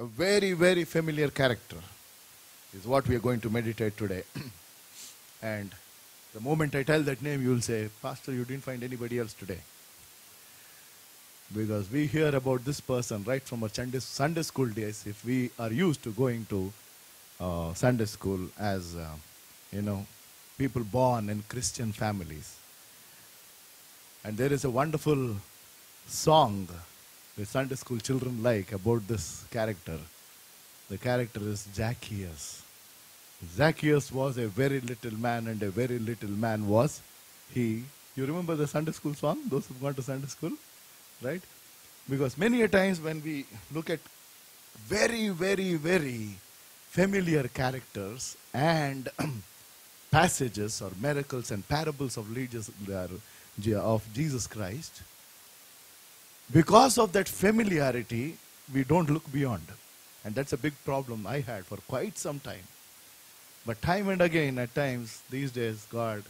A very, very familiar character is what we are going to meditate today. And the moment I tell that name, you will say, Pastor, you didn't find anybody else today. Because we hear about this person right from our Sunday school days. If we are used to going to Sunday school as, people born in Christian families. And there is a wonderful song the Sunday school children like about this character. The character is Zacchaeus. Zacchaeus was a very little man, and a very little man was he. You remember the Sunday school song? Those who've gone to Sunday school? Right? Because many a times when we look at very, very, very familiar characters and passages or miracles and parables of Jesus Christ, because of that familiarity, we don't look beyond. And that's a big problem I had for quite some time. But time and again, at times, these days, God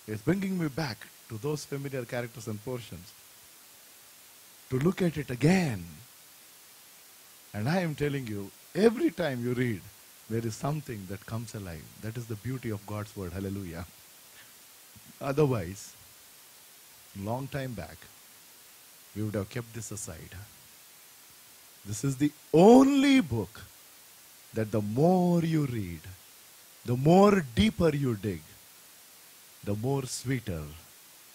is bringing me back to those familiar characters and portions to look at it again. And I am telling you, every time you read, there is something that comes alive. That is the beauty of God's word. Hallelujah. Otherwise, long time back, we would have kept this aside. This is the only book that the more you read, the more deeper you dig, the more sweeter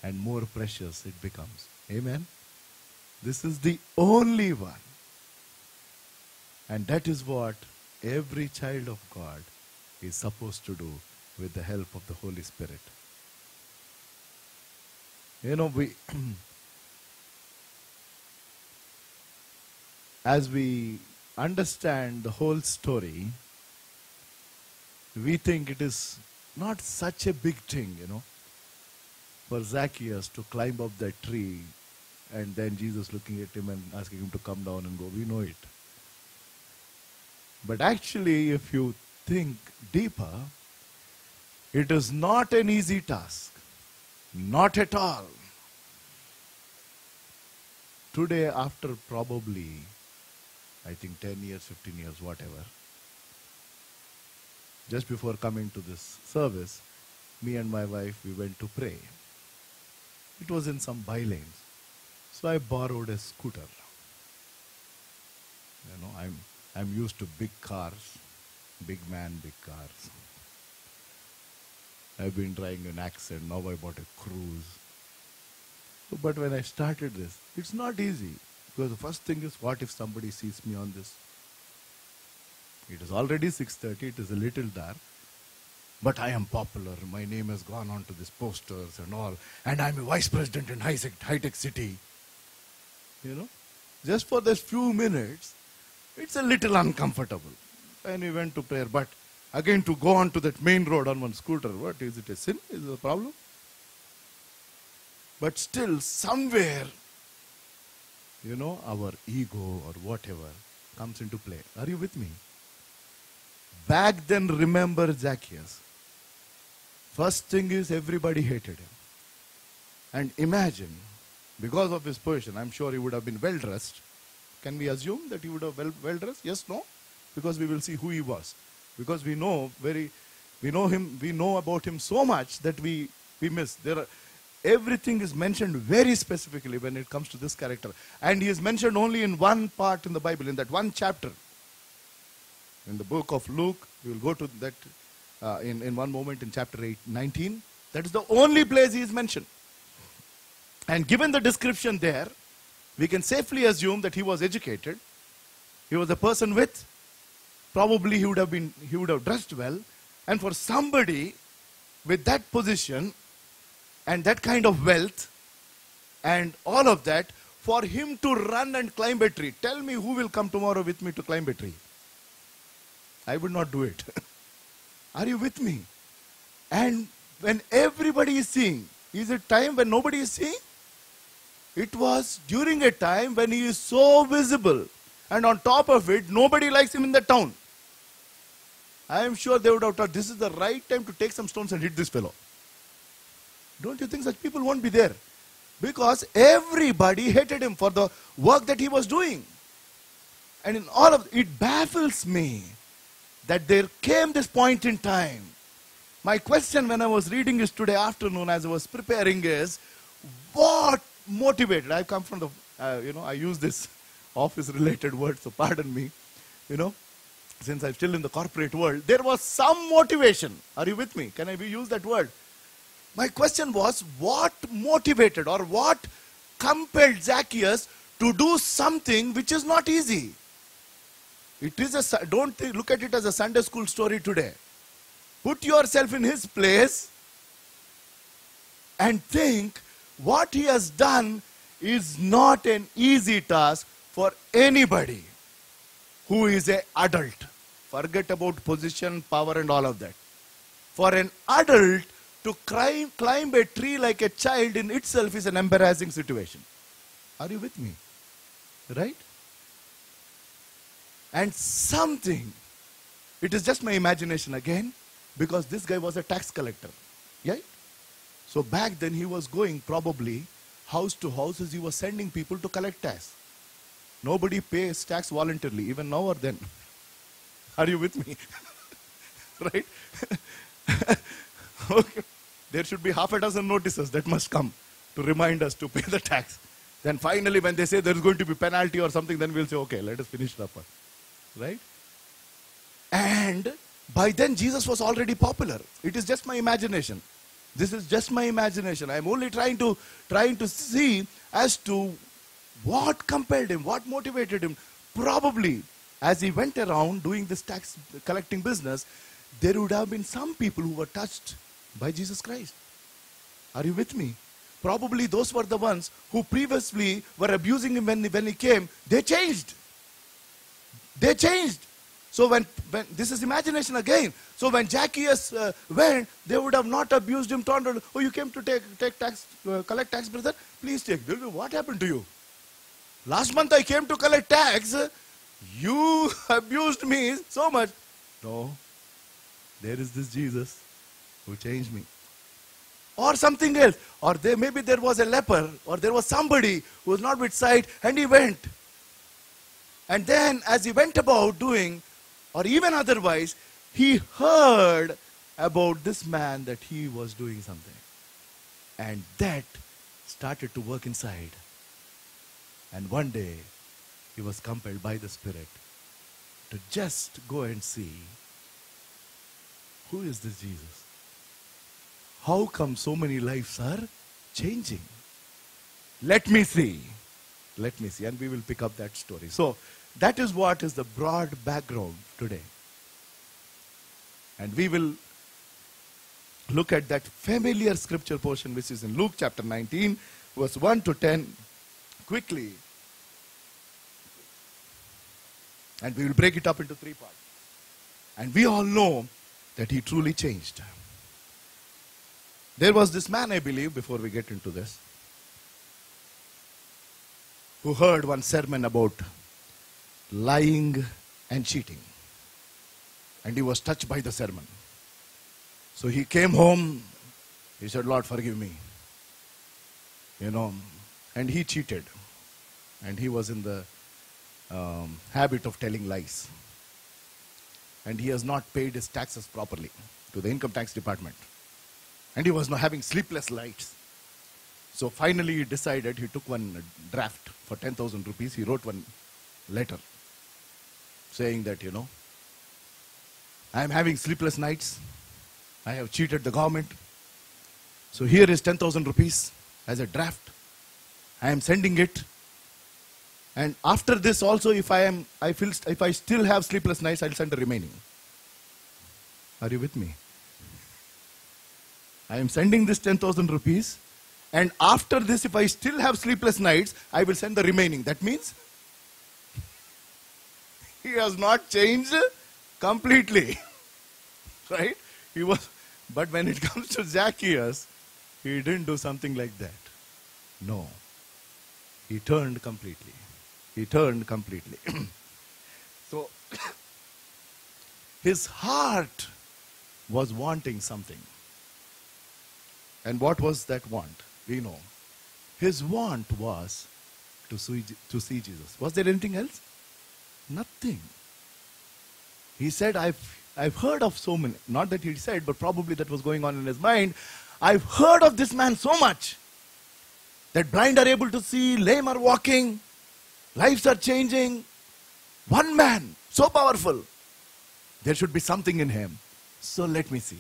and more precious it becomes. Amen? This is the only one. And that is what every child of God is supposed to do with the help of the Holy Spirit. As we understand the whole story, we think it is not such a big thing, for Zacchaeus to climb up that tree and then Jesus looking at him and asking him to come down and go. We know it. But actually, if you think deeper, it is not an easy task. Not at all. Today, after probably, I think 10 years, 15 years, whatever, just before coming to this service, me and my wife, we went to pray. It was in some by-lanes. So I borrowed a scooter. I'm used to big cars, big man, big cars. I've been driving an Accent, now I bought a Cruise. But when I started this, it's not easy. Because the first thing is, what if somebody sees me on this? It is already 6:30, it is a little dark. But I am popular, my name has gone on to these posters and all. And I'm a vice president in high-tech city. Just for those few minutes, it's a little uncomfortable. And we went to prayer. But again, to go on to that main road on one scooter, what, is it a sin? Is it a problem? But still, somewhere, our ego or whatever comes into play. Are you with me? Back then, remember Zacchaeus. First thing is, everybody hated him. And imagine, because of his position, I'm sure he would have been well dressed. Can we assume that he would have well dressed? Yes, no? Because we will see who he was. Because we know about him so much that we miss. Everything is mentioned very specifically when it comes to this character. And he is mentioned only in one part in the Bible, in that one chapter. In the book of Luke, we will go to that in one moment in chapter 19. That is the only place he is mentioned. And given the description there, we can safely assume that he was educated. He was a person with, probably he would have dressed well. And for somebody with that position and that kind of wealth and all of that, for him to run and climb a tree. Tell me who will come tomorrow with me to climb a tree. I would not do it. Are you with me? And when everybody is seeing, is it time when nobody is seeing? It was during a time when he is so visible. And on top of it, nobody likes him in the town. I am sure they would have thought, this is the right time to take some stones and hit this fellow. Don't you think such people won't be there? Because everybody hated him for the work that he was doing. And in all of it baffles me that there came this point in time. My question when I was reading this today afternoon as I was preparing is, what motivated? I come from the, I use this office-related word, so pardon me, since I'm still in the corporate world. There was some motivation. Are you with me? Can I use that word? My question was, what motivated or what compelled Zacchaeus to do something which is not easy? It is don't look at it as a Sunday school story today. Put yourself in his place and think what he has done is not an easy task for anybody who is an adult. Forget about position, power and all of that. For an adult to climb a tree like a child in itself is an embarrassing situation. Are you with me? Right? And something, it is just my imagination again, because this guy was a tax collector. Right? So back then he was going probably house to house as he was sending people to collect tax. Nobody pays tax voluntarily, even now or then. Are you with me? Right? Okay. There should be half a dozen notices that must come to remind us to pay the tax. Then finally when they say there is going to be penalty or something, then we'll say, okay, let us finish it up. Right? And by then Jesus was already popular. It is just my imagination. This is just my imagination. I am only trying to see as to what compelled him, what motivated him. Probably as he went around doing this tax collecting business, there would have been some people who were touched by Jesus Christ. Are you with me? Probably those were the ones who previously were abusing him when he came. They changed. They changed. So when this is imagination again. So when Zacchaeus went, they would have not abused him. Told, oh, you came to take tax, collect tax, brother. Please take. What happened to you? Last month I came to collect tax. You abused me so much. No. There is this Jesus who changed me. Or something else. Or maybe there was a leper. Or there was somebody who was not with sight and he went. And then as he went about doing, or even otherwise, he heard about this man that he was doing something. And that started to work inside. And one day, he was compelled by the Spirit to just go and see, who is this Jesus? How come so many lives are changing? Let me see. Let me see. And we will pick up that story. So, that is what is the broad background today. And we will look at that familiar scripture portion which is in Luke chapter 19, verse 1 to 10, quickly. And we will break it up into 3 parts. And we all know that he truly changed. There was this man, I believe, before we get into this, who heard one sermon about lying and cheating. And he was touched by the sermon. So he came home, he said, Lord, forgive me. And he cheated. And he was in the habit of telling lies. And he has not paid his taxes properly to the income tax department. And he was now having sleepless nights. So finally he decided, he took one draft for 10,000 rupees. He wrote one letter saying that, I am having sleepless nights. I have cheated the government. So here is 10,000 rupees as a draft. I am sending it. And after this also, if I still have sleepless nights, I'll send the remaining. Are you with me? I am sending this 10,000 rupees. And after this, if I still have sleepless nights, I will send the remaining. That means he has not changed completely. Right? But when it comes to Zacchaeus, he didn't do something like that. No. He turned completely. He turned completely. So, his heart was wanting something. And what was that want? We know. His want was to see Jesus. Was there anything else? Nothing. He said, I've heard of so many. Not that he said, but probably that was going on in his mind. I've heard of this man so much that blind are able to see, lame are walking, lives are changing. One man, so powerful. There should be something in him. So let me see.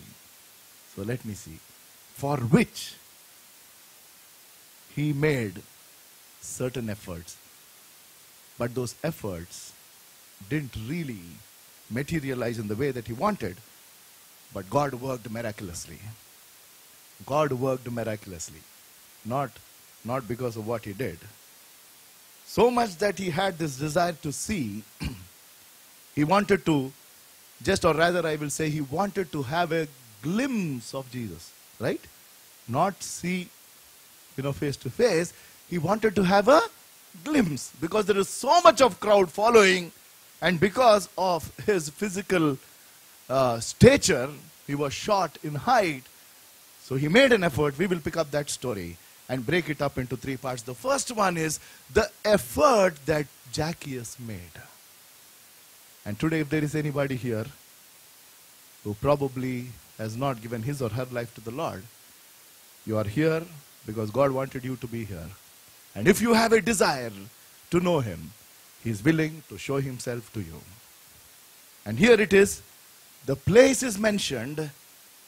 So let me see. For which he made certain efforts. But those efforts didn't really materialize in the way that he wanted. But God worked miraculously. God worked miraculously. Not because of what he did. So much that he had this desire to see. He wanted to, or rather I will say, he wanted to have a glimpse of Jesus. Right? Not see, face to face. He wanted to have a glimpse. Because there is so much of crowd following. And because of his physical stature, he was short in height. So he made an effort. We will pick up that story and break it up into 3 parts. The first one is the effort that Zacchaeus made. And today, if there is anybody here who probably has not given his or her life to the Lord, you are here because God wanted you to be here. And if you have a desire to know him, he is willing to show himself to you. And here it is, the place is mentioned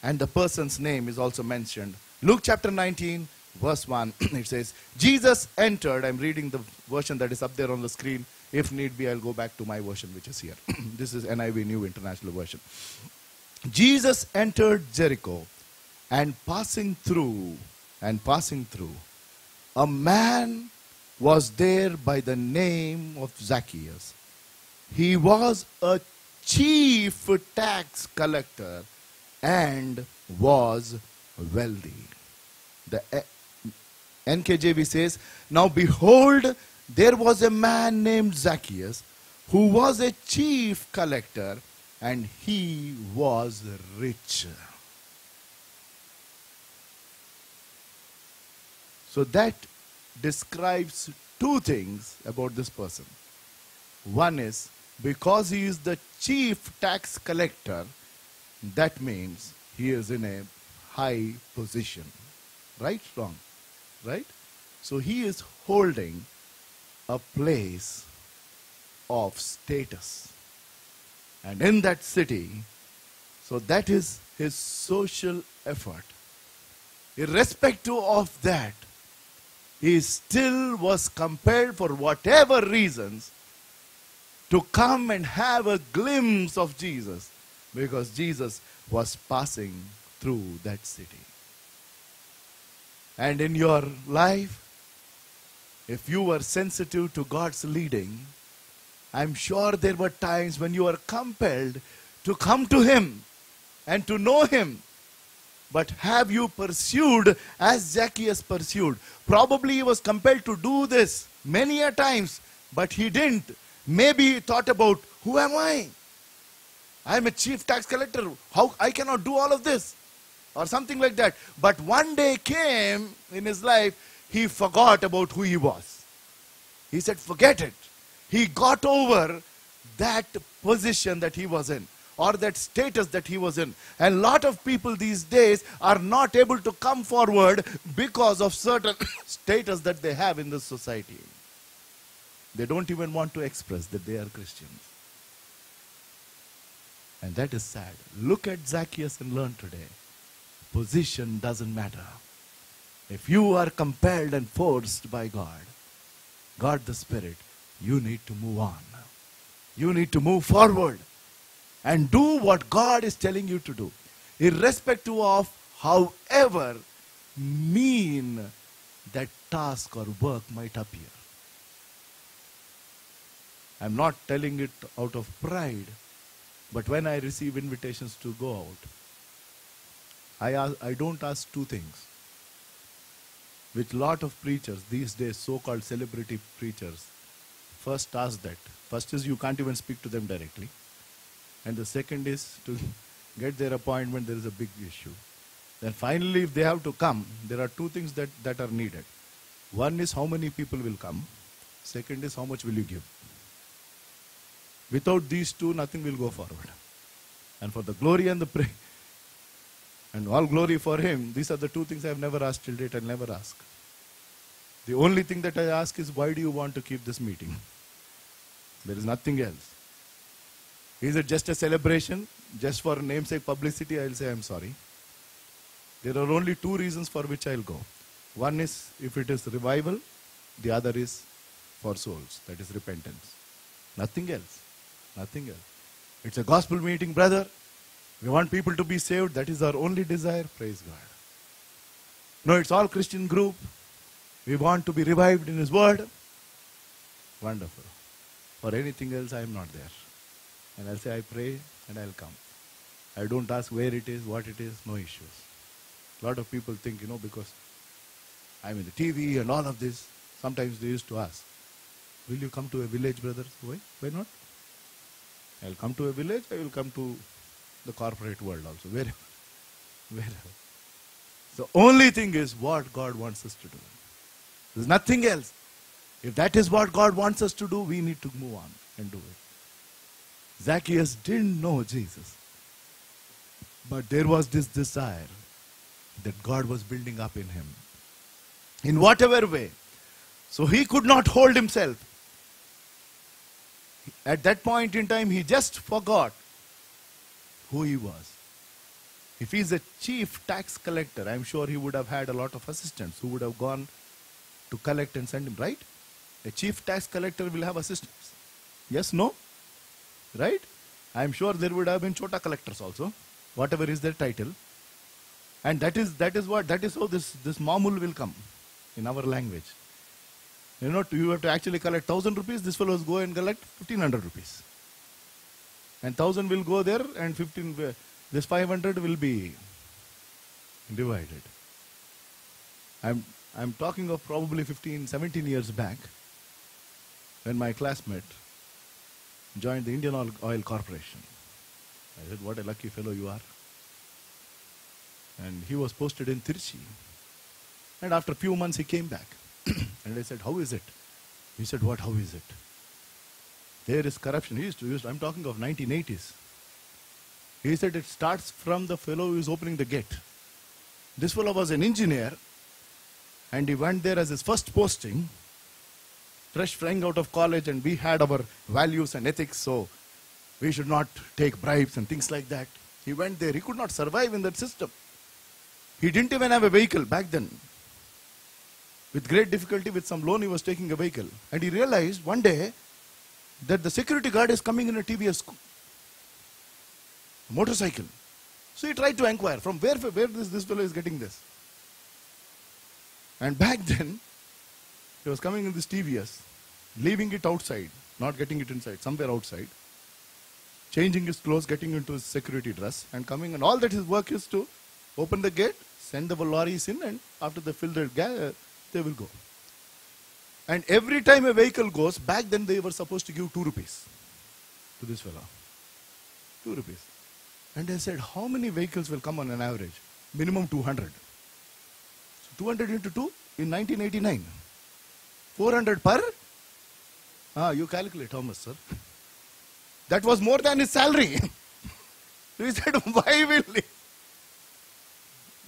and the person's name is also mentioned. Luke chapter 19, verse 1, it says, Jesus entered. I'm reading the version that is up there on the screen. If need be, I'll go back to my version, which is here. This is NIV New International Version. Jesus entered Jericho, and passing through, a man was there by the name of Zacchaeus. He was a chief tax collector and was wealthy. The NKJV says, now behold, there was a man named Zacchaeus who was a chief collector and he was rich. So that describes 2 things about this person. One is, because he is the chief tax collector, that means he is in a high position. Right? Wrong? Right? So he is holding a place of status. And in that city, so that is his social effort. Irrespective of that, he still was compelled for whatever reasons to come and have a glimpse of Jesus, because Jesus was passing through that city. And in your life, if you were sensitive to God's leading, I'm sure there were times when you were compelled to come to him and to know him. But have you pursued as Zacchaeus pursued? Probably he was compelled to do this many a times, but he didn't. Maybe he thought about, who am I? I'm a chief tax collector. How I cannot do all of this? Or something like that. But one day came in his life, he forgot about who he was. He said, forget it. He got over that position that he was in, or that status that he was in. And a lot of people these days are not able to come forward because of certain status that they have in this society. They don't even want to express that they are Christians. And that is sad. Look at Zacchaeus and learn today. Position doesn't matter. If you are compelled and forced by God the Spirit, you need to move on. You need to move forward and do what God is telling you to do, irrespective of however mean that task or work might appear. I'm not telling it out of pride, but when I receive invitations to go out, I don't ask 2 things, which lot of preachers these days, so-called celebrity preachers, first ask that. First is you can't even speak to them directly. And the second is to get their appointment, there is a big issue. Then finally, if they have to come, there are 2 things that are needed. One is how many people will come. Second is how much will you give. Without these two, nothing will go forward. And for the glory and the praise, and all glory for him, these are the two things I have never asked till date. I'll never ask. The only thing that I ask is, why do you want to keep this meeting? There is nothing else. Is it just a celebration? Just for namesake publicity? I'll say I'm sorry. There are only two reasons for which I'll go. One is if it is revival. The other is for souls. That is repentance. Nothing else. Nothing else. It's a gospel meeting, brother. We want people to be saved. That is our only desire. Praise God. No, it's all Christian group. We want to be revived in His Word. Wonderful. For anything else, I am not there. And I'll say, I pray and I'll come. I don't ask where it is, what it is, no issues. A lot of people think, because I'm in the TV and all of this, sometimes they used to ask, will you come to a village, brother? Why? Why not? I'll come to a village, I will come to the corporate world also, wherever. The only thing is what God wants us to do. There's nothing else. If that is what God wants us to do, we need to move on and do it. Zacchaeus didn't know Jesus. But there was this desire that God was building up in him. In whatever way. So he could not hold himself. At that point in time, he just forgot who he was. If he's a chief tax collector, I'm sure he would have had a lot of assistants who would have gone to collect and send him, right? A chief tax collector will have assistants. Yes, no? Right? I'm sure there would have been chota collectors also, whatever is their title. And that is how this mamul will come in our language. You have to actually collect 1,000 rupees, this fellows go and collect 1,500 rupees. And 1,000 will go there and this 500 will be divided. I'm talking of probably 15, 17 years back when my classmate joined the Indian Oil Corporation. I said, what a lucky fellow you are. And he was posted in Tirchi. And after a few months he came back. And I said, how is it? He said, what, how is it? There is corruption. I'm talking of 1980s. He said it starts from the fellow who is opening the gate. This fellow was an engineer and he went there as his first posting, fresh flying out of college, and we had our values and ethics, so we should not take bribes and things like that. He went there. He could not survive in that system. He didn't even have a vehicle back then. With great difficulty, with some loan, he was taking a vehicle. And he realized one day that the security guard is coming in a TVS motorcycle. So he tried to inquire from where this fellow is getting this. And back then, he was coming in this TVS, leaving it outside, not getting it inside, somewhere outside, changing his clothes, getting into his security dress, and coming. And all that his work is to open the gate, send the lorries in, and after they fill their gas, they will go. And every time a vehicle goes, back then they were supposed to give 2 rupees to this fellow. 2 rupees. And they said, how many vehicles will come on an average? Minimum 200. So 200 into 2 in 1989. 400 per? You calculate how much, sir? That was more than his salary. So he said, why will he?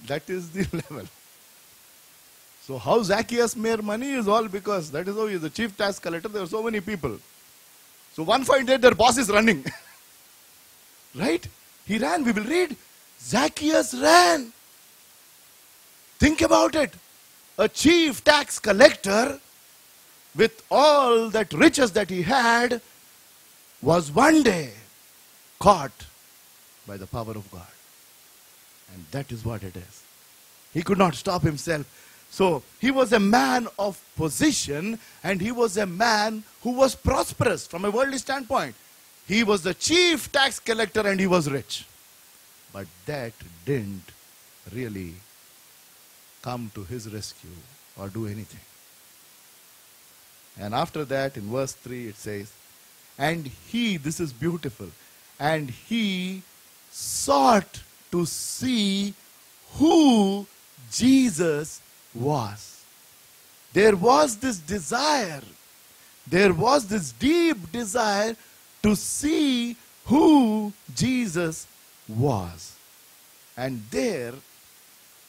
That is the level. So how Zacchaeus made money is all because that is how he is the chief tax collector. There are so many people. So one fine day their boss is running. Right? He ran. We will read. Zacchaeus ran. Think about it. A chief tax collector with all that riches that he had was one day caught by the power of God. And that is what it is. He could not stop himself. So he was a man of position and he was a man who was prosperous from a worldly standpoint. He was the chief tax collector and he was rich. But that didn't really come to his rescue or do anything. And after that, in verse 3, it says, and he, this is beautiful, and he sought to see who Jesus was. There was this desire, there was this deep desire to see who Jesus was. And there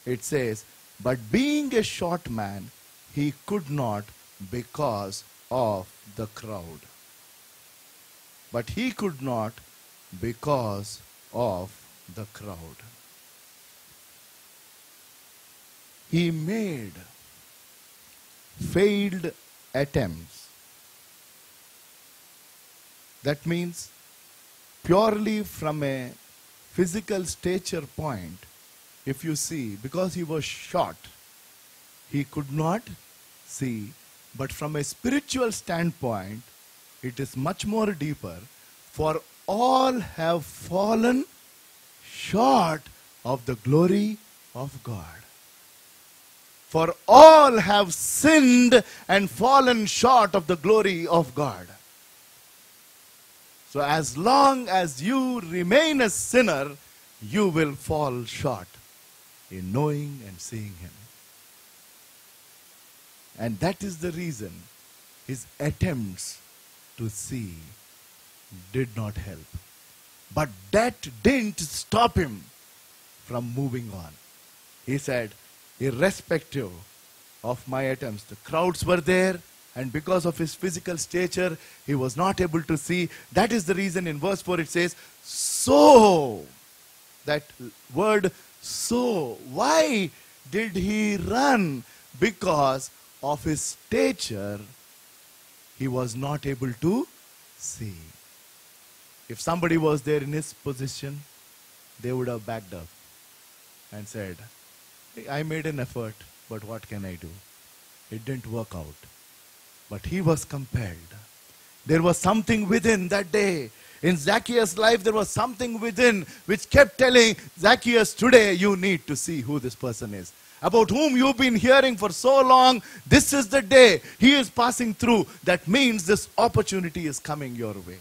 it says, but being a short man, he could not because of the crowd. But he could not because of the crowd. He made failed attempts. That means purely from a physical stature point, if you see, because he was short, he could not see. But from a spiritual standpoint, it is much more deeper. For all have fallen short of the glory of God. For all have sinned and fallen short of the glory of God. So as long as you remain a sinner, you will fall short in knowing and seeing him. And that is the reason his attempts to see did not help. But that didn't stop him from moving on. He said, irrespective of my attempts, the crowds were there, and because of his physical stature, he was not able to see. That is the reason in verse 4 it says, so. That word, so. Why did he run? Because of his stature, he was not able to see. If somebody was there in his position, they would have backed up and said, I made an effort, but what can I do? It didn't work out. But he was compelled. There was something within that day. In Zacchaeus' life, there was something within which kept telling Zacchaeus, today you need to see who this person is. About whom you've been hearing for so long, this is the day he is passing through. That means this opportunity is coming your way.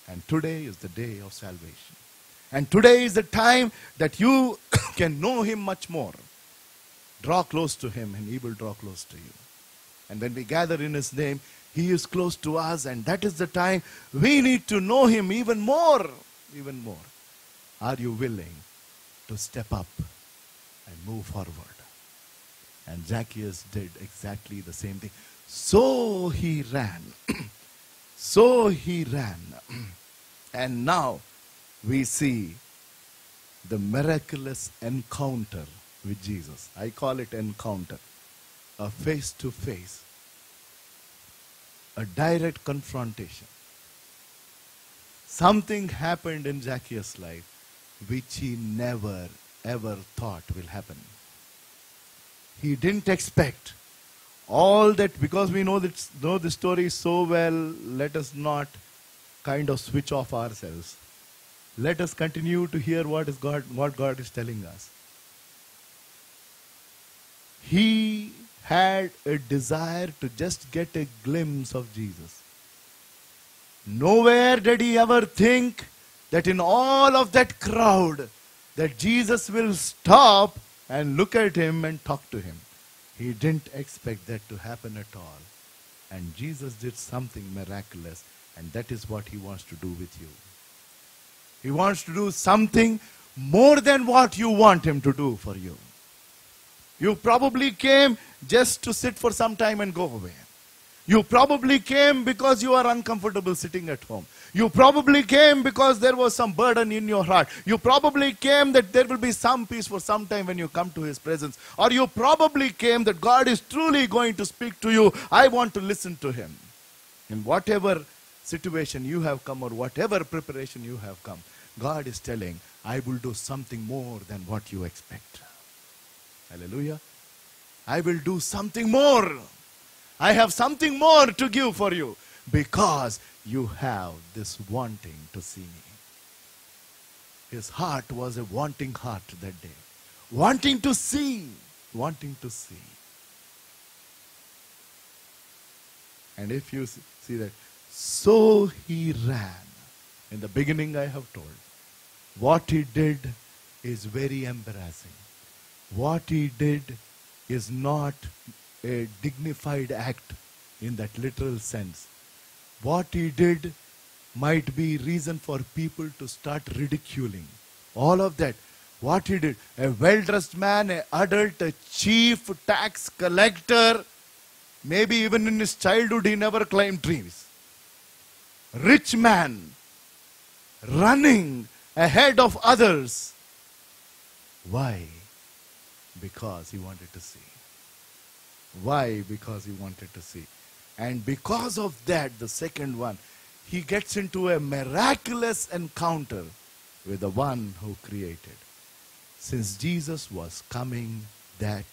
And today is the day of salvation. And today is the time that you can know him much more. Draw close to him and he will draw close to you. And when we gather in his name, he is close to us, and that is the time we need to know him even more. Even more. Are you willing to step up and move forward? And Zacchaeus did exactly the same thing. So he ran. So he ran. And now we see the miraculous encounter with Jesus. I call it encounter. A face-to-face. A direct confrontation. Something happened in Zacchaeus' life which he never ever thought will happen. He didn't expect all that, because we know the story so well. Let us not kind of switch off ourselves. Let us continue to hear what God is telling us. He had a desire to just get a glimpse of Jesus. Nowhere did he ever think that in all of that crowd that Jesus will stop and look at him and talk to him. He didn't expect that to happen at all. And Jesus did something miraculous, and that is what he wants to do with you. He wants to do something more than what you want him to do for you. You probably came just to sit for some time and go away. You probably came because you are uncomfortable sitting at home. You probably came because there was some burden in your heart. You probably came that there will be some peace for some time when you come to his presence. Or you probably came that God is truly going to speak to you. I want to listen to him. In whatever situation you have come or whatever preparation you have come, God is telling, I will do something more than what you expect. Hallelujah. I will do something more. I have something more to give for you because you have this wanting to see me. His heart was a wanting heart that day. Wanting to see. Wanting to see. And if you see that, so he ran. In the beginning I have told. What he did is very embarrassing. What he did is not a dignified act in that literal sense. What he did might be reason for people to start ridiculing. All of that. What he did. A well-dressed man, an adult, a chief tax collector. Maybe even in his childhood he never climbed trees. Rich man. Running ahead of others. Why? Because he wanted to see. Why? Because he wanted to see. And because of that, the second one, he gets into a miraculous encounter with the one who created. Since Jesus was coming that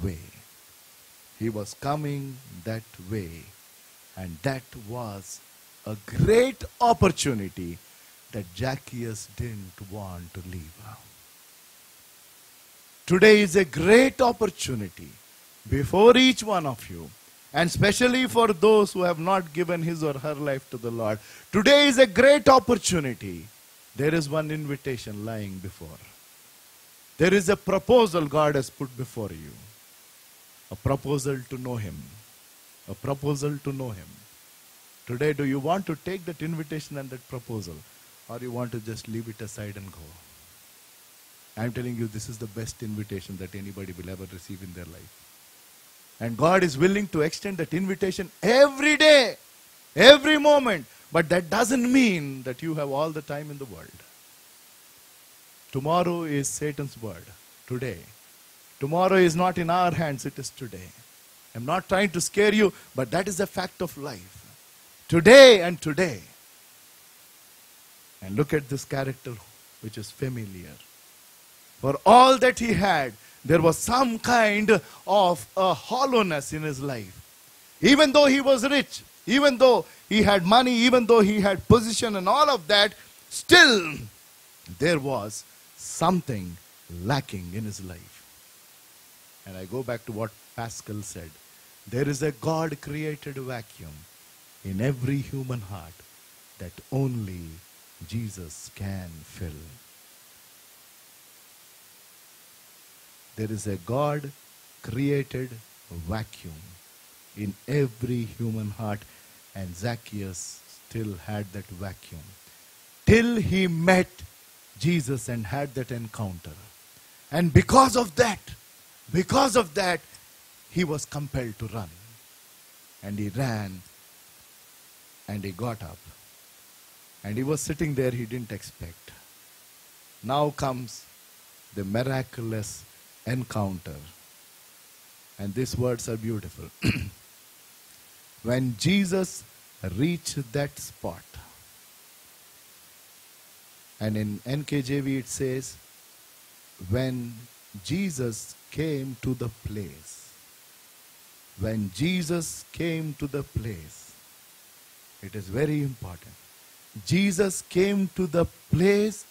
way. He was coming that way. And that was a great opportunity that Zacchaeus didn't want to leave. Today is a great opportunity before each one of you, and especially for those who have not given his or her life to the Lord. Today is a great opportunity. There is one invitation lying before. There is a proposal God has put before you. A proposal to know him. A proposal to know him. Today, do you want to take that invitation and that proposal? Or you want to just leave it aside and go? I'm telling you, this is the best invitation that anybody will ever receive in their life. And God is willing to extend that invitation every day, every moment. But that doesn't mean that you have all the time in the world. Tomorrow is Satan's word. Today. Tomorrow is not in our hands, it is today. I'm not trying to scare you, but that is a fact of life. Today and today. And look at this character which is familiar. For all that he had, there was some kind of a hollowness in his life. Even though he was rich, even though he had money, even though he had position and all of that, still there was something lacking in his life. And I go back to what Pascal said. There is a God-created vacuum in every human heart that only Jesus can fill. There is a God-created vacuum in every human heart, and Zacchaeus still had that vacuum. Till he met Jesus and had that encounter. And because of that, he was compelled to run. And he ran, and he got up. And he was sitting there he didn't expect. Now comes the miraculous encounter. And these words are beautiful. When Jesus reached that spot, and in NKJV it says, when Jesus came to the place. When Jesus came to the place. It is very important. Jesus came to the place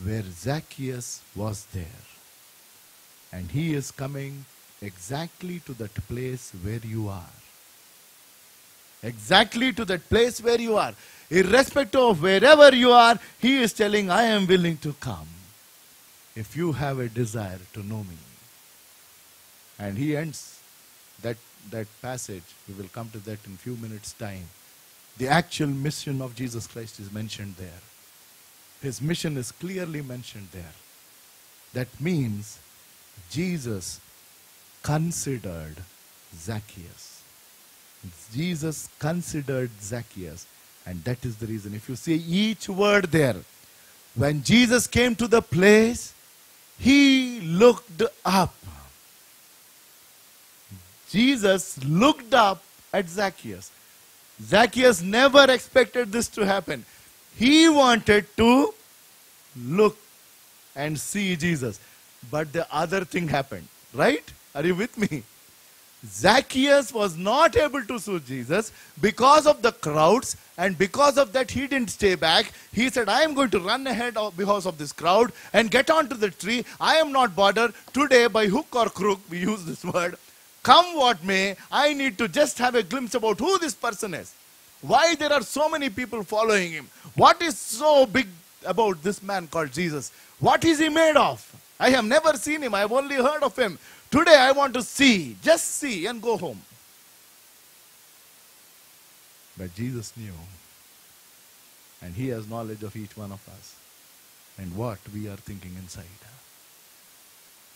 where Zacchaeus was there. And he is coming exactly to that place where you are. Exactly to that place where you are. Irrespective of wherever you are, he is telling, I am willing to come. If you have a desire to know me. And he ends that passage. We will come to that in a few minutes' time. The actual mission of Jesus Christ is mentioned there. His mission is clearly mentioned there. That means Jesus considered Zacchaeus. Jesus considered Zacchaeus. And that is the reason. If you see each word there, when Jesus came to the place, he looked up. Jesus looked up at Zacchaeus. Zacchaeus never expected this to happen. He wanted to look and see Jesus. But the other thing happened. Right? Are you with me? Zacchaeus was not able to see Jesus because of the crowds, and because of that he didn't stay back. He said, I am going to run ahead because of this crowd and get onto the tree. I am not bothered. Today, by hook or crook, we use this word, come what may, I need to just have a glimpse about who this person is. Why there are so many people following him. What is so big about this man called Jesus? What is he made of? I have never seen him. I have only heard of him. Today I want to see, just see and go home. But Jesus knew And he has knowledge of each one of us and what we are thinking inside.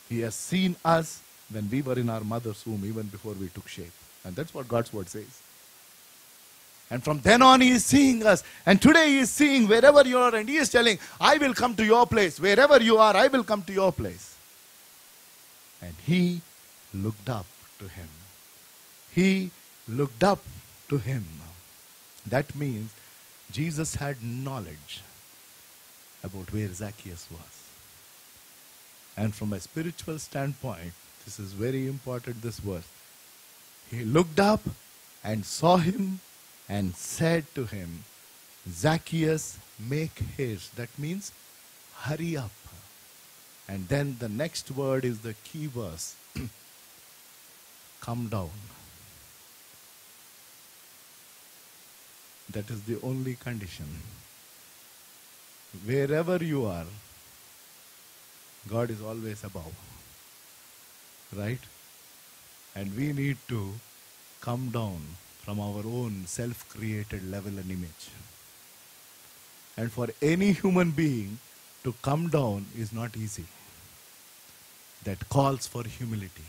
He has seen us when we were in our mother's womb, even before we took shape. And that's what God's word says. And from then on, he is seeing us. And today he is seeing wherever you are, and he is telling, I will come to your place. Wherever you are, I will come to your place. And he looked up to him. He looked up to him. That means Jesus had knowledge about where Zacchaeus was. And from a spiritual standpoint, this is very important, this verse. He looked up and saw him and said to him, Zacchaeus, make haste. That means hurry up. And then the next word is the key verse. Come down. That is the only condition. Wherever you are, God is always above. Right? And we need to come down from our own self-created level and image. And for any human being to come down is not easy. That calls for humility.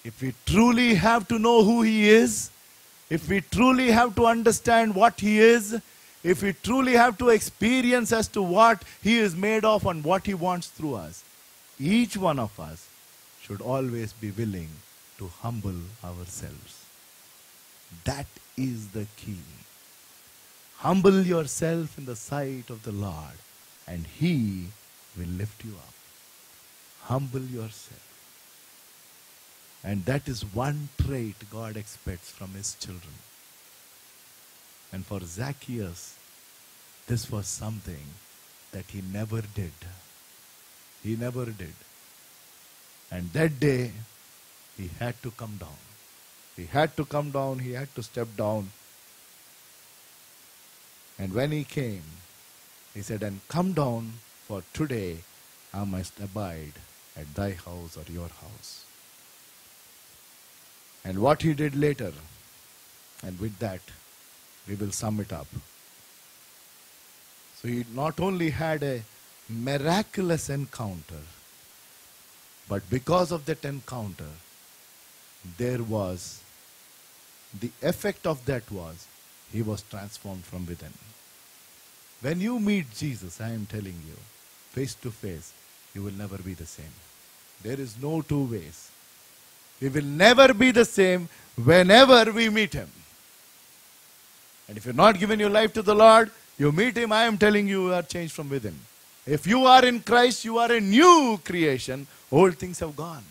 If we truly have to know who he is, if we truly have to understand what he is, if we truly have to experience as to what he is made of and what he wants through us, each one of us should always be willing to humble ourselves. That is the key. Humble yourself in the sight of the Lord, and he will lift you up. Humble yourself. And that is one trait God expects from his children. And for Zacchaeus, this was something that he never did. He never did. And that day, he had to come down. He had to come down, he had to step down. And when he came, he said, and come down, for today I must abide at thy house or your house. And what he did later, and with that, we will sum it up. So he not only had a miraculous encounter, but because of that encounter, there was, the effect of that was, he was transformed from within. When you meet Jesus, I am telling you, face to face, you will never be the same. There is no two ways. We will never be the same whenever we meet him. And if you're not giving your life to the Lord, you meet him, I am telling you, you are changed from within. If you are in Christ, you are a new creation. Old things have gone.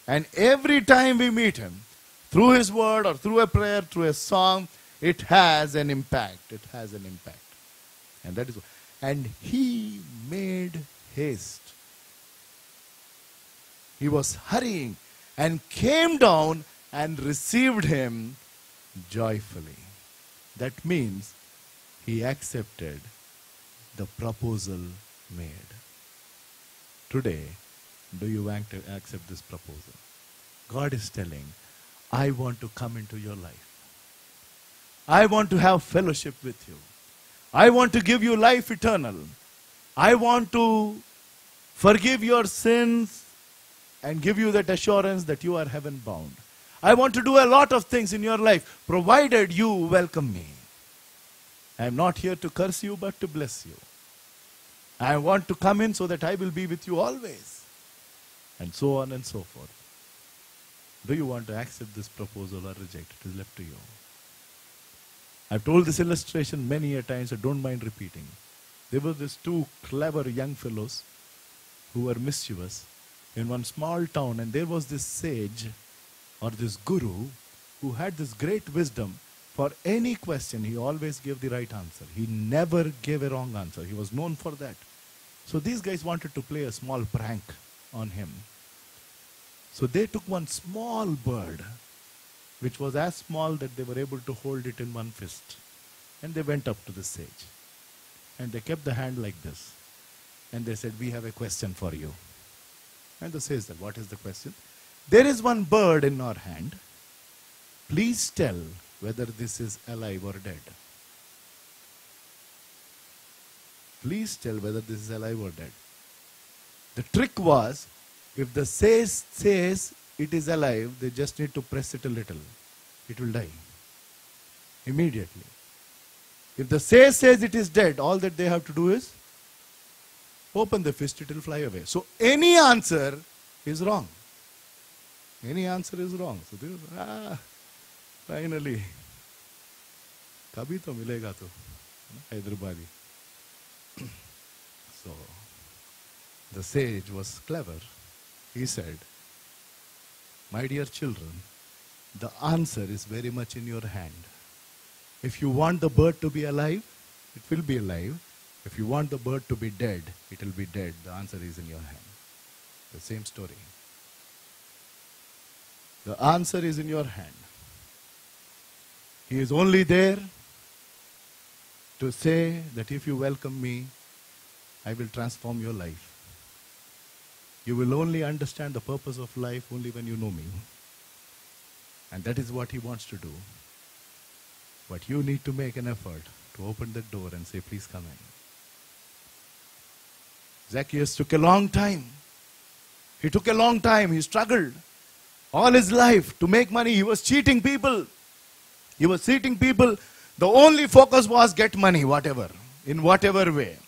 And every time we meet him, through his word or through a prayer, through a song, it has an impact. It has an impact. And that is what. And he made haste. He was hurrying and came down and received him joyfully. That means he accepted the proposal made. Today, do you accept this proposal? God is telling, I want to come into your life. I want to have fellowship with you. I want to give you life eternal. I want to forgive your sins and give you that assurance that you are heaven bound. I want to do a lot of things in your life, provided you welcome me. I am not here to curse you, but to bless you. I want to come in so that I will be with you always. And so on and so forth. Do you want to accept this proposal or reject it? It is left to you. I've told this illustration many a times, I don't mind repeating. There were these two clever young fellows who were mischievous in one small town, and there was this sage or this guru who had this great wisdom. For any question, he always gave the right answer. He never gave a wrong answer. He was known for that. So these guys wanted to play a small prank on him. So they took one small bird, which was as small that they were able to hold it in one fist. And they went up to the sage. And they kept the hand like this. And they said, we have a question for you. And the sage said, what is the question? There is one bird in our hand. Please tell whether this is alive or dead. Please tell whether this is alive or dead. The trick was, if the says it is alive, they just need to press it a little. It will die immediately. If the says it is dead, all that they have to do is open the fist, it will fly away. So any answer is wrong. Any answer is wrong. So they, finally, kabhi to milega to, Hyderabadi. So the sage was clever. He said, my dear children, the answer is very much in your hand. If you want the bird to be alive, it will be alive. If you want the bird to be dead, it will be dead. The answer is in your hand. The same story. The answer is in your hand. He is only there to say that if you welcome me, I will transform your life. You will only understand the purpose of life only when you know me. And that is what he wants to do. But you need to make an effort to open the door and say, please come in. Zacchaeus took a long time. He took a long time. He struggled all his life to make money. He was cheating people. He was cheating people. The only focus was get money, whatever, in whatever way.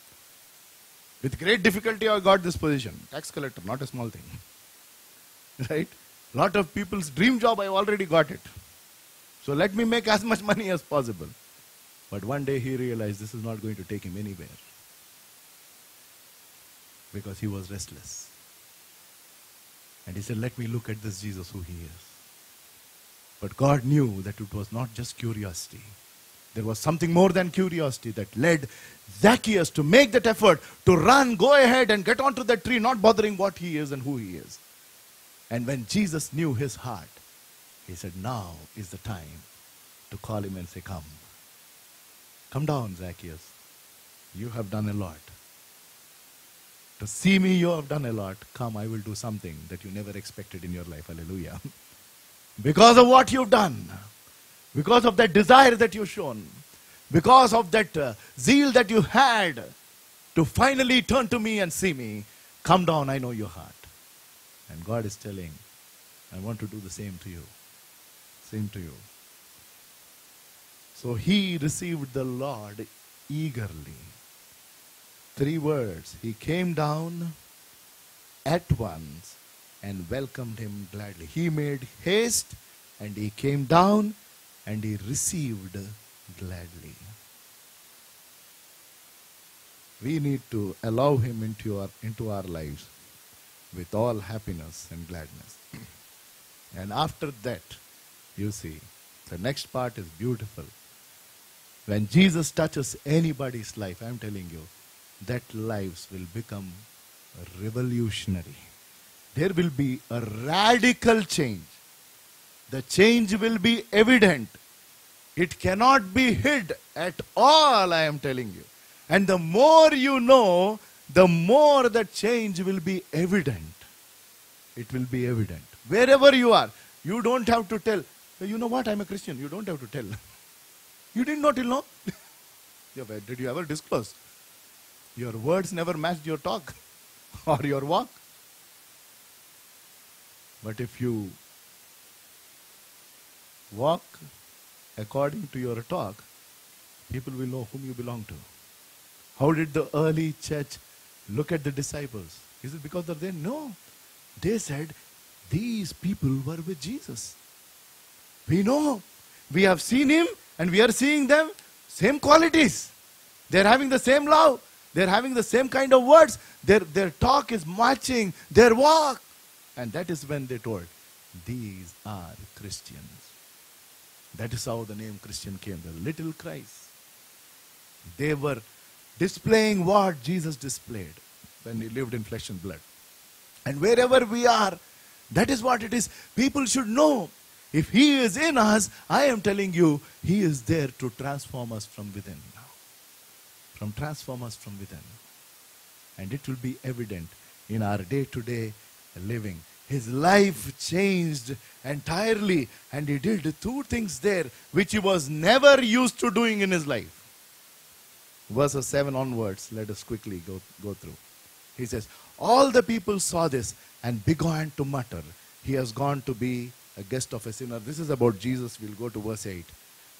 With great difficulty, I got this position. Tax collector, not a small thing. Right? Lot of people's dream job, I already got it. So let me make as much money as possible. But one day he realized this is not going to take him anywhere. Because he was restless. And he said, let me look at this Jesus who he is. But God knew that it was not just curiosity. There was something more than curiosity that led Zacchaeus to make that effort, to run, go ahead and get onto that tree, not bothering what he is and who he is. And when Jesus knew his heart, he said, now is the time to call him and say, come. Come down, Zacchaeus. You have done a lot. To see me, you have done a lot. Come, I will do something that you never expected in your life. Hallelujah. Because of what you've done. Because of that desire that you've shown. Because of that zeal that you had to finally turn to me and see me. Come down, I know your heart. And God is telling, I want to do the same to you. Same to you. So he received the Lord eagerly. 3 words. He came down at once and welcomed him gladly. He made haste and he came down and he received gladly. We need to allow him into our lives with all happiness and gladness. And after that, you see, the next part is beautiful. When Jesus touches anybody's life, I'm telling you, that lives will become revolutionary. There will be a radical change. The change will be evident. It cannot be hid at all, I am telling you. And the more you know, the more the change will be evident. It will be evident. Wherever you are, you don't have to tell, you know what, I'm a Christian. You don't have to tell. You did not know. Did you ever disclose? Your words never matched your talk or your walk. But if you walk according to your talk, people will know whom you belong to. How did the early church look at the disciples? Is it because they're there? No. They said, these people were with Jesus. We know. We have seen him and we are seeing them. Same qualities. They're having the same love. They're having the same kind of words. Their talk is matching their walk. And that is when they told, these are Christians. That is how the name Christian came, the little Christ. They were displaying what Jesus displayed when he lived in flesh and blood. And wherever we are, that is what it is. People should know, if he is in us, I am telling you, he is there to transform us from within. Transform us from within. And it will be evident in our day-to-day living. His life changed entirely, and he did 2 things there which he was never used to doing in his life. Verses 7 onwards, let us quickly go through. He says, all the people saw this and began to mutter, he has gone to be a guest of a sinner. This is about Jesus. We'll go to verse 8.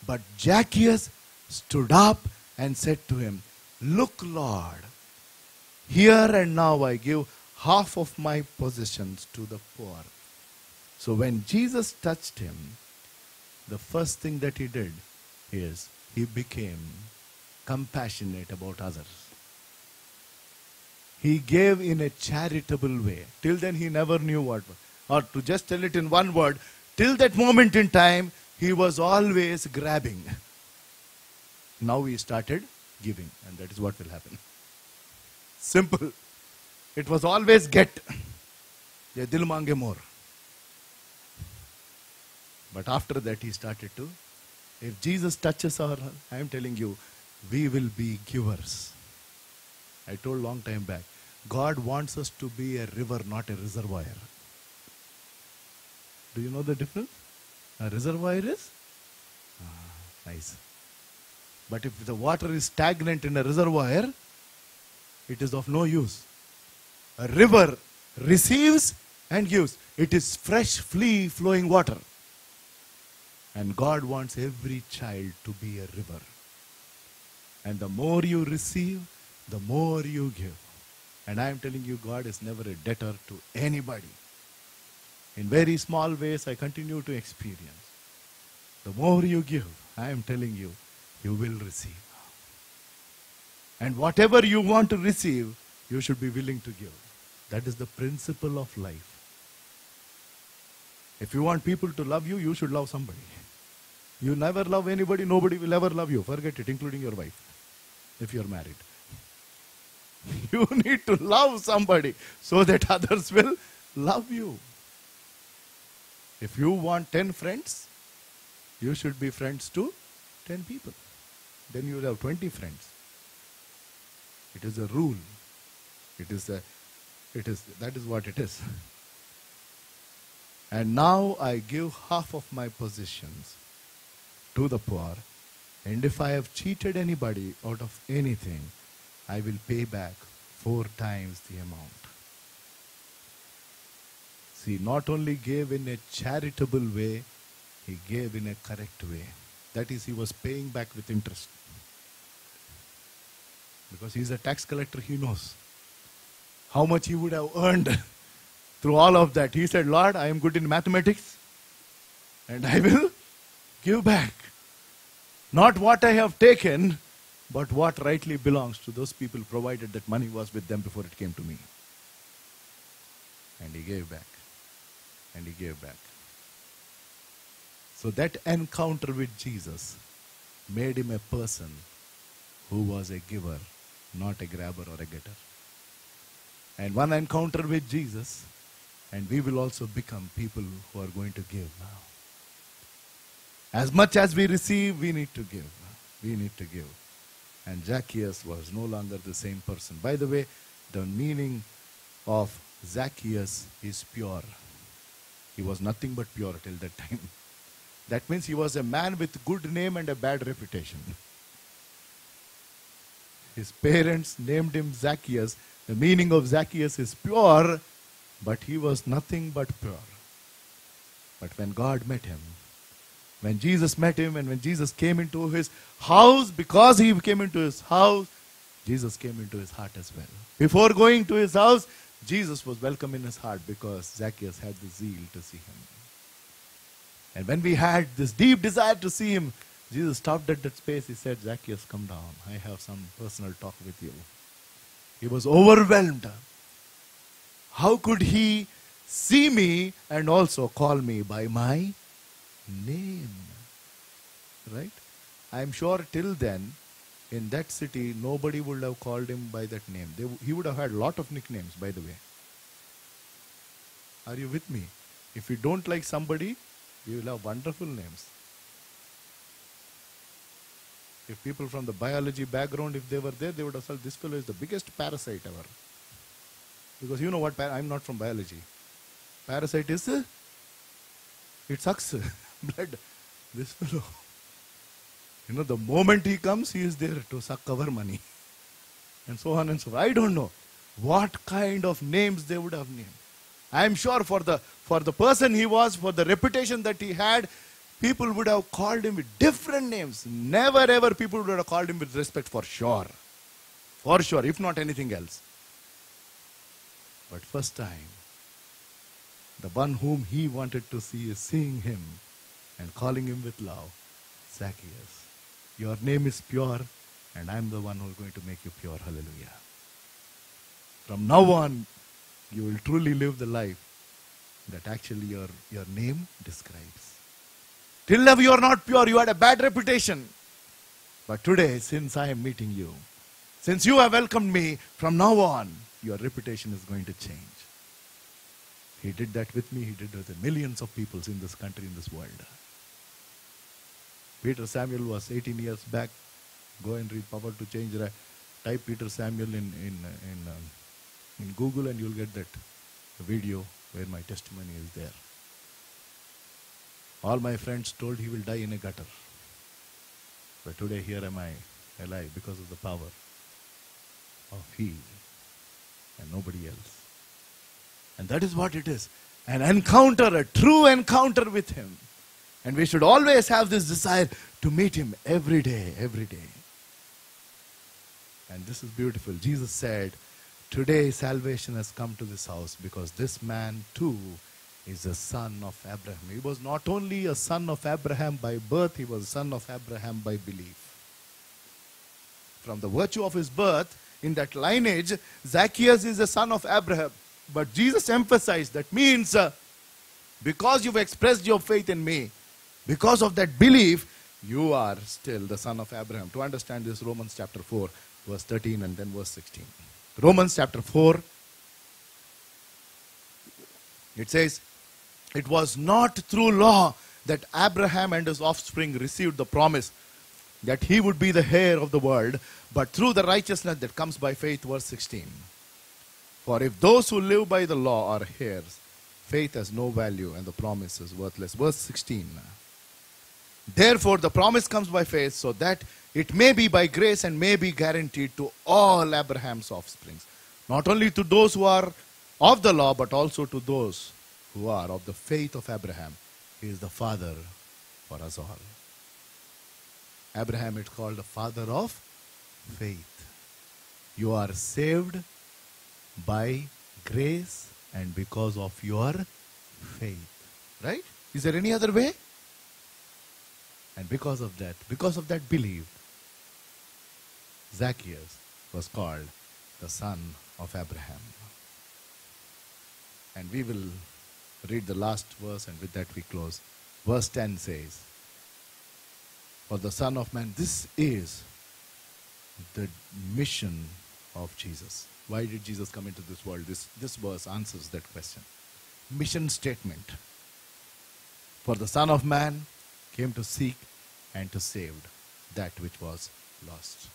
But Zacchaeus stood up and said to him, look, Lord, here and now I give half of my possessions to the poor. So when Jesus touched him, the first thing that he did is he became compassionate about others. He gave in a charitable way. Till then he never knew what. Or to just tell it in one word, till that moment in time, he was always grabbing. Now he started giving, and that is what will happen. Simple. It was always get. Ye dil mange more. But after that he started to, if Jesus touches our heart, I am telling you, we will be givers. I told long time back, God wants us to be a river, not a reservoir. Do you know the difference? A reservoir is? Nice. But if the water is stagnant in a reservoir, it is of no use. A river receives and gives. It is fresh, free flowing water. And God wants every child to be a river. And the more you receive, the more you give. And I am telling you, God is never a debtor to anybody. In very small ways, I continue to experience. The more you give, I am telling you, you will receive. And whatever you want to receive, you should be willing to give. That is the principle of life. If you want people to love you, you should love somebody. You never love anybody, nobody will ever love you. Forget it, including your wife, if you are married. You need to love somebody so that others will love you. If you want 10 friends, you should be friends to 10 people. Then you will have 20 friends. It is a rule. That is what it is. And now I give half of my possessions to the poor, and if I have cheated anybody out of anything, I will pay back 4 times the amount. See, not only gave in a charitable way, he gave in a correct way. That is, he was paying back with interest. Because he is a tax collector, he knows how much he would have earned through all of that. He said, Lord, I am good in mathematics, and I will give back. Not what I have taken, but what rightly belongs to those people, provided that money was with them before it came to me. And he gave back. And he gave back. So that encounter with Jesus made him a person who was a giver, not a grabber or a getter. And one encounter with Jesus, and we will also become people who are going to give now. As much as we receive, we need to give. We need to give. And Zacchaeus was no longer the same person. By the way, the meaning of Zacchaeus is pure. He was nothing but pure till that time. That means he was a man with good name and a bad reputation. His parents named him Zacchaeus. The meaning of Zacchaeus is pure, but he was nothing but pure. But when God met him, when Jesus met him, and when Jesus came into his house, because he came into his house, Jesus came into his heart as well. Before going to his house, Jesus was welcome in his heart because Zacchaeus had the zeal to see him. And when we had this deep desire to see him, Jesus stopped at that space. He said, Zacchaeus, come down. I have some personal talk with you. He was overwhelmed. How could he see me and also call me by my name? Right? I am sure till then, in that city, nobody would have called him by that name. He would have had a lot of nicknames, by the way. Are you with me? If you don't like somebody, you will have wonderful names. If people from the biology background, if they were there, they would have said, this fellow is the biggest parasite ever. Because you know what, I'm not from biology. Parasite is, it sucks blood. This fellow. The moment he comes, he is there to suck our money. And so on and so forth. I don't know what kind of names they would have named. I am sure for the person he was, for the reputation that he had, people would have called him with different names. Never ever people would have called him with respect, for sure. For sure, if not anything else. But first time, the one whom he wanted to see is seeing him and calling him with love. Zacchaeus, your name is pure, and I am the one who is going to make you pure. Hallelujah. From now on, you will truly live the life that actually your name describes. Till now you are not pure, you had a bad reputation. But today, since I am meeting you, since you have welcomed me, from now on, your reputation is going to change. He did that with me, he did it with millions of people in this country, in this world. Peter Samuel was 18 years back. Go and read Power to Change. Type Peter Samuel in Google and you'll get that video where my testimony is there. All my friends told he will die in a gutter. But today here am I, alive, because of the power of he and nobody else. And that is what it is. An encounter, a true encounter with him. And we should always have this desire to meet him every day, every day. And this is beautiful. Jesus said, today salvation has come to this house because this man too is a son of Abraham. He was not only a son of Abraham by birth, he was a son of Abraham by belief. From the virtue of his birth, in that lineage, Zacchaeus is a son of Abraham. But Jesus emphasized that means because you've expressed your faith in me, because of that belief, you are still the son of Abraham. To understand this, Romans chapter 4, verse 13 and then verse 16. Romans chapter 4, it says, it was not through law that Abraham and his offspring received the promise that he would be the heir of the world, but through the righteousness that comes by faith, verse 16. For if those who live by the law are heirs, faith has no value and the promise is worthless. Verse 16. Therefore, the promise comes by faith so that it may be by grace and may be guaranteed to all Abraham's offsprings. Not only to those who are of the law, but also to those who are of the faith of Abraham. He is the father for us all. Abraham is called the father of faith. You are saved by grace and because of your faith. Right? Is there any other way? And because of that belief, Zacchaeus was called the son of Abraham. And we will read the last verse and with that we close. Verse 10 says, for the Son of Man, this is the mission of Jesus. Why did Jesus come into this world? This verse answers that question. Mission statement. For the Son of Man came to seek and to save that which was lost.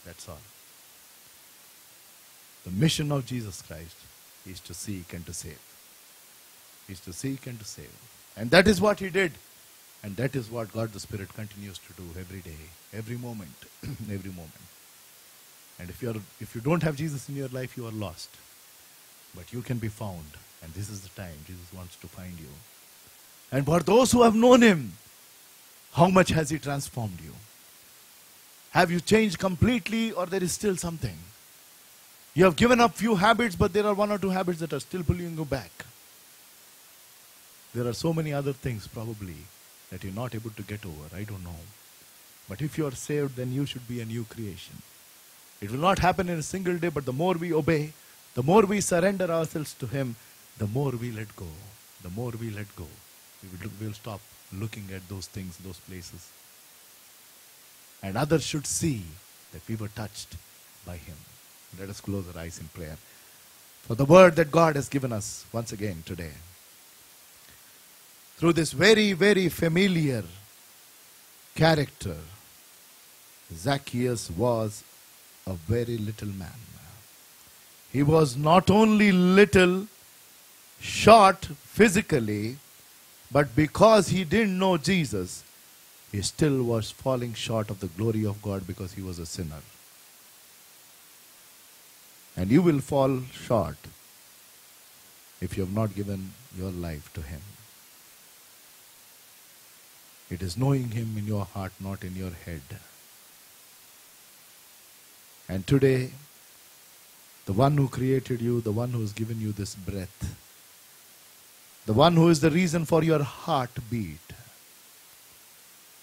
That's all. The mission of Jesus Christ is to seek and to save. Is to seek and to save. And that is what he did. And that is what God the Spirit continues to do every day, every moment, every moment. And if you don't have Jesus in your life, you are lost. But you can be found. And this is the time Jesus wants to find you. And for those who have known him, how much has he transformed you? Have you changed completely or there is still something? You have given up few habits, but there are one or two habits that are still pulling you back. There are so many other things probably that you're not able to get over. I don't know. But if you are saved, then you should be a new creation. It will not happen in a single day, but the more we obey, the more we surrender ourselves to him, the more we let go. The more we let go. We'll stop looking at those things, those places. And others should see that we were touched by him. Let us close our eyes in prayer. For the word that God has given us once again today. Through this very, very familiar character, Zacchaeus was a very little man. He was not only little, short physically, but because he didn't know Jesus, he still was falling short of the glory of God because he was a sinner. And you will fall short if you have not given your life to him. It is knowing him in your heart, not in your head. And today, the one who created you, the one who has given you this breath, the one who is the reason for your heartbeat,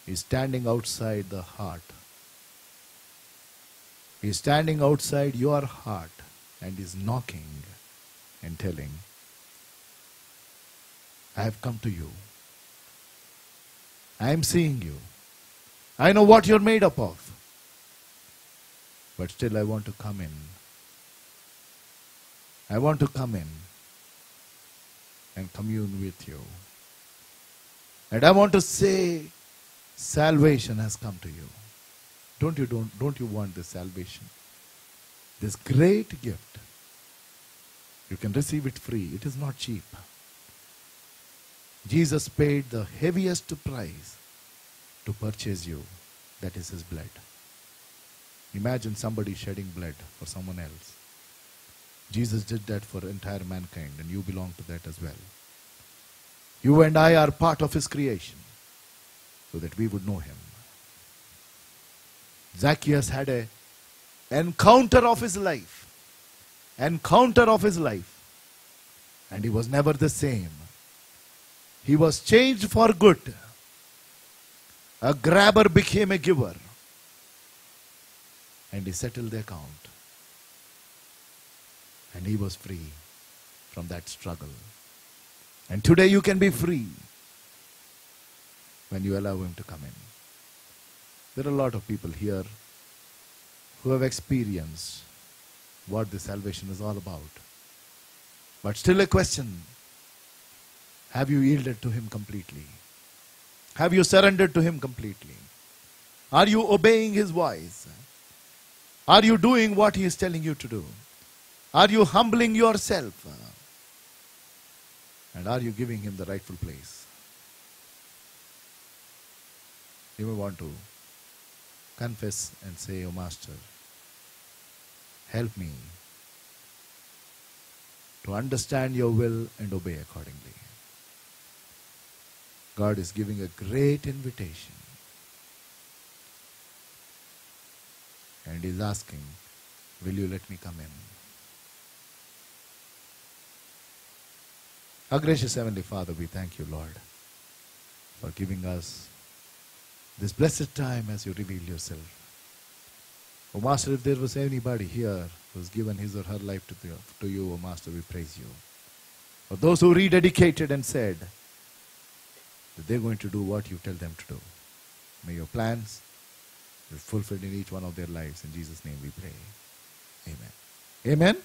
is standing outside the heart. He is standing outside your heart and is knocking and telling, I have come to you. I am seeing you. I know what you're made up of. But still I want to come in. I want to come in and commune with you. And I want to say, salvation has come to you. Don't you want this salvation? This great gift. You can receive it free. It is not cheap. Jesus paid the heaviest price to purchase you. That is his blood. Imagine somebody shedding blood for someone else. Jesus did that for entire mankind, and you belong to that as well. You and I are part of his creation so that we would know him. Zacchaeus had an encounter of his life. Encounter of his life. And he was never the same. He was changed for good. A grabber became a giver. And he settled the account. And he was free from that struggle. And today you can be free when you allow him to come in. There are a lot of people here who have experienced what this salvation is all about. But still a question, have you yielded to him completely? Have you surrendered to him completely? Are you obeying his voice? Are you doing what he is telling you to do? Are you humbling yourself? And are you giving him the rightful place? You may want to confess and say, "Oh Master, help me to understand your will and obey accordingly." God is giving a great invitation. And he's asking, will you let me come in? Our gracious Heavenly Father, we thank you, Lord, for giving us this blessed time as you reveal yourself. Oh Master, if there was anybody here who's given his or her life to you, oh Master, we praise you. For those who rededicated and said that they're going to do what you tell them to do, may your plans be fulfilled in each one of their lives. In Jesus' name we pray. Amen. Amen.